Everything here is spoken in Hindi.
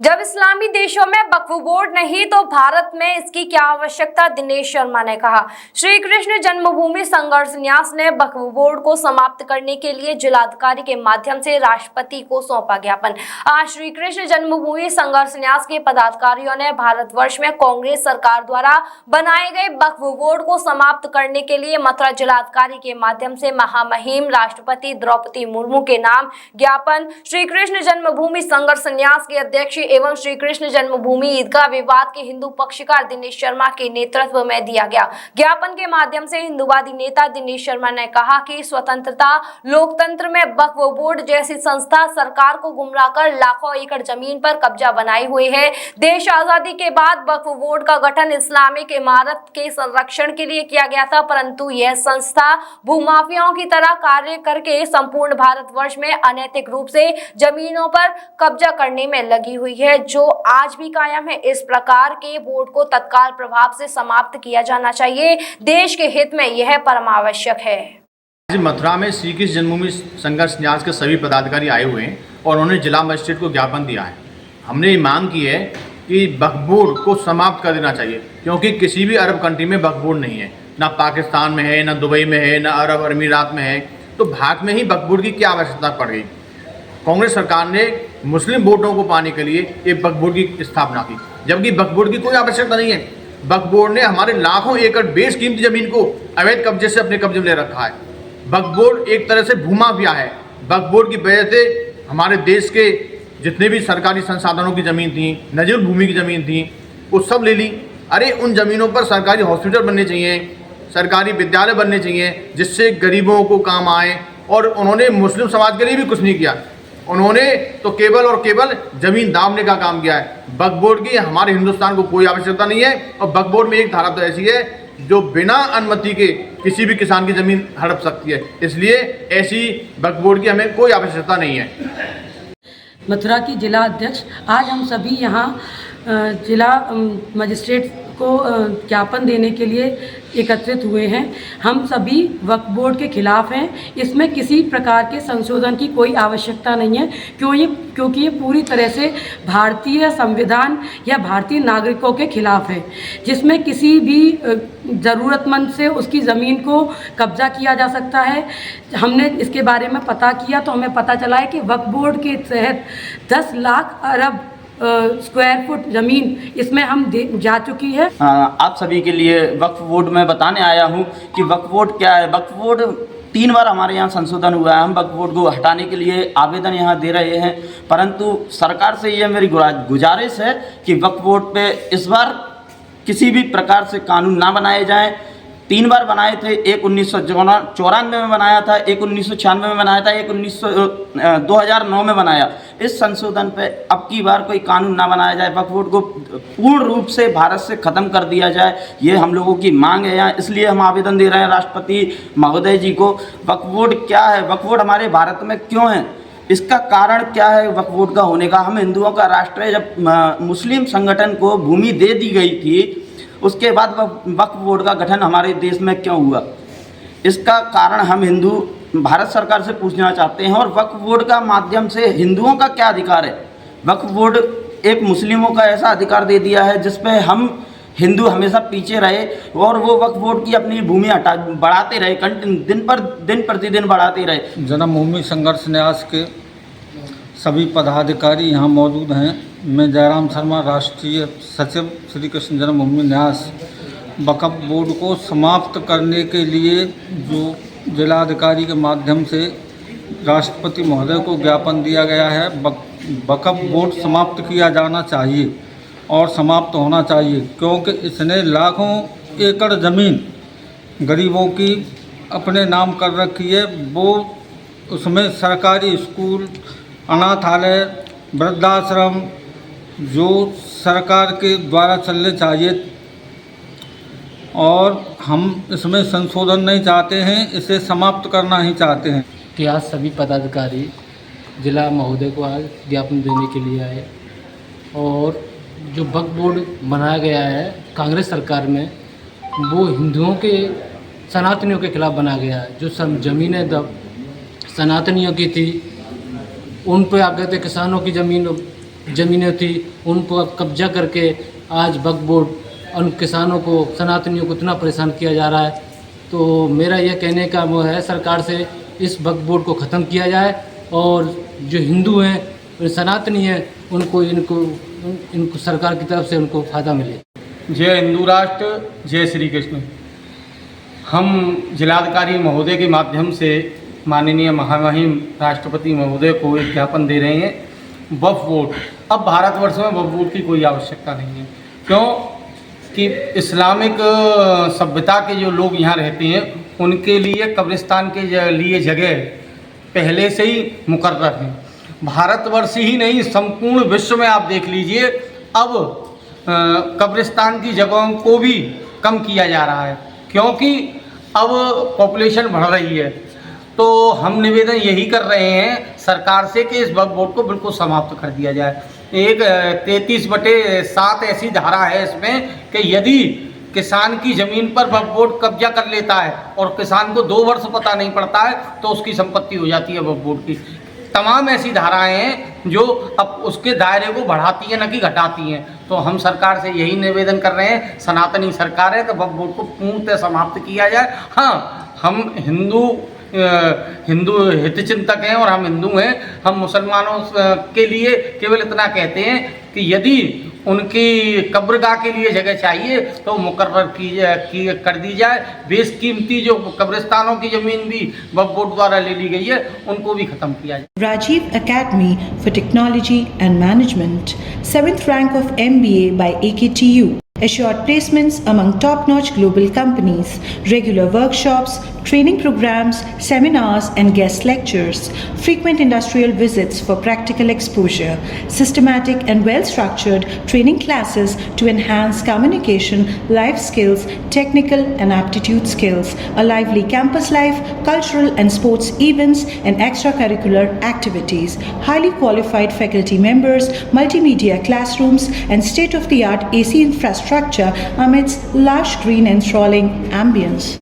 जब इस्लामी देशों में वक्फ बोर्ड नहीं तो भारत में इसकी क्या आवश्यकता, दिनेश शर्मा ने कहा। श्री कृष्ण जन्मभूमि संघर्ष न्यास ने वक्फ बोर्ड को समाप्त करने के लिए जिलाधिकारी के माध्यम से राष्ट्रपति को सौंपा ज्ञापन। आज श्री कृष्ण जन्मभूमि संघर्ष न्यास के पदाधिकारियों ने भारतवर्ष में कांग्रेस सरकार द्वारा बनाए गए वक्फ बोर्ड को समाप्त करने के लिए मथुरा जिलाधिकारी के माध्यम से महामहिम राष्ट्रपति द्रौपदी मुर्मू के नाम ज्ञापन श्री कृष्ण जन्मभूमि संघर्ष न्यास के अध्यक्ष एवं श्री कृष्ण जन्मभूमि ईदगाह विवाद के हिंदू पक्षकार दिनेश शर्मा के नेतृत्व में दिया गया। ज्ञापन के माध्यम से हिंदूवादी नेता दिनेश शर्मा ने कहा कि स्वतंत्रता लोकतंत्र में वक्फ बोर्ड जैसी संस्था सरकार को गुमराह कर लाखों एकड़ जमीन पर कब्जा बनाए हुए है। देश आजादी के बाद वक्फ बोर्ड का गठन इस्लामिक इमारत के संरक्षण के लिए किया गया था, परंतु यह संस्था भूमाफियाओं की तरह कार्य करके संपूर्ण भारतवर्ष में अनैतिक रूप से जमीनों पर कब्जा करने में लगी हुई है, जो आज भी कायम है। इस प्रकार के बोर्ड को तत्काल प्रभाव से समाप्त किया जाना चाहिए। देश के हित में यह परमावश्यक है। मथुरा में श्री कृष्ण जन्मभूमि संघर्ष न्यास के सभी पदाधिकारी आए हुए हैं और उन्होंने जिला मजिस्ट्रेट को ज्ञापन दिया है। हमने ये मांग की है कि वक्फ बोर्ड को समाप्त कर देना चाहिए, क्योंकि किसी भी अरब कंट्री में वक्फ बोर्ड नहीं है, ना पाकिस्तान में है, ना दुबई में है, ना अरब अमीरात में है। तो भारत में ही वक्फ बोर्ड की क्या आवश्यकता पड़ गई। कांग्रेस सरकार ने मुस्लिम वोटों को पाने के लिए एक वक्फ बोर्ड की स्थापना की, जबकि वक्फ बोर्ड की कोई आवश्यकता नहीं है। वक्फ बोर्ड ने हमारे लाखों एकड़ बेशकीमती जमीन को अवैध कब्जे से अपने कब्जे में ले रखा है। वक्फ बोर्ड एक तरह से भूमाफिया है। वक्फ बोर्ड की वजह से हमारे देश के जितने भी सरकारी संसाधनों की ज़मीन थी, नजर भूमि की ज़मीन थी, वो सब ले ली। अरे उन ज़मीनों पर सरकारी हॉस्पिटल बनने चाहिए, सरकारी विद्यालय बनने चाहिए, जिससे गरीबों को काम आए। और उन्होंने मुस्लिम समाज के लिए भी कुछ नहीं किया। उन्होंने तो केवल और केवल ज़मीन दामने का काम किया है। वक्फ बोर्ड की हमारे हिंदुस्तान को कोई आवश्यकता नहीं है। और वक्फ बोर्ड में एक धारा तो ऐसी है जो बिना अनुमति के किसी भी किसान की ज़मीन हड़प सकती है, इसलिए ऐसी वक्फ बोर्ड की हमें कोई आवश्यकता नहीं है। मथुरा की जिला अध्यक्ष, आज हम सभी यहाँ जिला मजिस्ट्रेट को ज्ञापन देने के लिए एकत्रित हुए हैं। हम सभी वक्फ बोर्ड के खिलाफ हैं। इसमें किसी प्रकार के संशोधन की कोई आवश्यकता नहीं है, क्योंकि ये पूरी तरह से भारतीय संविधान या भारतीय नागरिकों के खिलाफ है, जिसमें किसी भी ज़रूरतमंद से उसकी ज़मीन को कब्जा किया जा सकता है। हमने इसके बारे में पता किया तो हमें पता चला है कि वक्फ बोर्ड के तहत 10 लाख अरब स्क्वायर फुट ज़मीन इसमें हम जा चुकी है। आप सभी के लिए वक्फ बोर्ड में बताने आया हूं कि वक्फ बोर्ड क्या है। वक्फ बोर्ड 3 बार हमारे यहाँ संशोधन हुआ है। हम वक्फ बोर्ड को हटाने के लिए आवेदन यहाँ दे रहे हैं, परंतु सरकार से ये मेरी गुजारिश है कि वक्फ बोर्ड पे इस बार किसी भी प्रकार से कानून ना बनाए जाएँ। 3 बार बनाए थे, एक 1994 में बनाया था, एक 1996 में बनाया था, एक 2009 में बनाया। इस संशोधन पे अब की बार कोई कानून ना बनाया जाए, वक्फ बोर्ड को पूर्ण रूप से भारत से ख़त्म कर दिया जाए, ये हम लोगों की मांग है यहाँ। इसलिए हम आवेदन दे रहे हैं राष्ट्रपति महोदय जी को। वक्फ बोर्ड क्या है, वक्फ बोर्ड हमारे भारत में क्यों है, इसका कारण क्या है वक्फ बोर्ड का होने का। हम हिंदुओं का राष्ट्र है। जब मुस्लिम संगठन को भूमि दे दी गई थी, उसके बाद वक्फ बोर्ड का गठन हमारे देश में क्यों हुआ, इसका कारण हम हिंदू भारत सरकार से पूछना चाहते हैं। और वक्फ बोर्ड का माध्यम से हिंदुओं का क्या अधिकार है। वक्फ बोर्ड एक मुस्लिमों का ऐसा अधिकार दे दिया है जिस पे हम हिंदू हमेशा पीछे रहे, और वो वक्फ बोर्ड की अपनी भूमि बढ़ाते रहे, दिन प्रतिदिन बढ़ाते रहे। जन्मभूमि संघर्ष न्यास के सभी पदाधिकारी यहाँ मौजूद हैं। मैं जयराम शर्मा, राष्ट्रीय सचिव श्री कृष्ण जन्मभूमि न्यास। वक्फ बोर्ड को समाप्त करने के लिए जो जिलाधिकारी के माध्यम से राष्ट्रपति महोदय को ज्ञापन दिया गया है, वक्फ बोर्ड समाप्त किया जाना चाहिए और समाप्त होना चाहिए, क्योंकि इसने लाखों एकड़ ज़मीन गरीबों की अपने नाम कर रखी है। वो उसमें सरकारी स्कूल, अनाथालय, वृद्धाश्रम जो सरकार के द्वारा चलने चाहिए, और हम इसमें संशोधन नहीं चाहते हैं, इसे समाप्त करना ही चाहते हैं। कि आज सभी पदाधिकारी जिला महोदय को आज ज्ञापन देने के लिए आए, और जो वक्फ बोर्ड बनाया गया है कांग्रेस सरकार में, वो हिंदुओं के सनातनियों के खिलाफ बनाया गया है। जो सब ज़मीनें सनातनियों की थी, उन पर आ गए थे किसानों की ज़मीन ज़मीनें थी उन पर कब्जा करके आज वक्फ बोर्ड उन किसानों को, सनातनियों को इतना परेशान किया जा रहा है। तो मेरा यह कहने का वो है सरकार से इस वक्फ बोर्ड को ख़त्म किया जाए और जो हिंदू हैं, सनातनी हैं, इनको सरकार की तरफ से उनको फ़ायदा मिले। जय हिंदू राष्ट्र, जय श्री कृष्ण। हम जिलाधिकारी महोदय के माध्यम से माननीय महामहिम राष्ट्रपति महोदय को एक ज्ञापन दे रहे हैं। वक्फ बोर्ड, अब भारतवर्ष में वक्फ बोर्ड की कोई आवश्यकता नहीं है। क्यों कि इस्लामिक सभ्यता के जो लोग यहाँ रहते हैं उनके लिए कब्रिस्तान के लिए जगह पहले से ही मुकर्रर है। भारतवर्ष ही नहीं, संपूर्ण विश्व में आप देख लीजिए, अब कब्रिस्तान की जगहों को भी कम किया जा रहा है क्योंकि अब पॉपुलेशन बढ़ रही है। तो हम निवेदन यही कर रहे हैं सरकार से कि इस वक्फ बोर्ड को बिल्कुल समाप्त कर दिया जाए। एक 33/7 ऐसी धारा है इसमें कि यदि किसान की ज़मीन पर वक्फ बोर्ड कब्जा कर लेता है और किसान को 2 वर्ष पता नहीं पड़ता है तो उसकी संपत्ति हो जाती है वक्फ बोर्ड की। तमाम ऐसी धाराएं हैं जो अब उसके दायरे को बढ़ाती हैं न कि घटाती हैं। तो हम सरकार से यही निवेदन कर रहे हैं, सनातनी सरकार है, तो वक्फ बोर्ड को पूर्णतः समाप्त किया जाए। हाँ, हम हिंदू हितचिंतक हैं और हम हिंदू हैं। हम मुसलमानों के लिए केवल इतना कहते हैं कि यदि उनकी कब्रगाह के लिए जगह चाहिए तो मुकर्रर कर दी जाए। बेशकीमती जो कब्रिस्तानों की ज़मीन भी वक्फ बोर्ड द्वारा ले ली गई है उनको भी ख़त्म किया जाए। Rajiv Academy for Technology and Management, 7th rank of MBA by AKTU. Assured placements among top-notch global companies, regular workshops, training programs, seminars and guest lectures, frequent industrial visits for practical exposure, systematic and well-structured training classes to enhance communication, life skills, technical and aptitude skills, a lively campus life, cultural and sports events and extracurricular activities, highly qualified faculty members, multimedia classrooms and state-of-the-art AC infrastructure amidst lush green and enthralling ambience.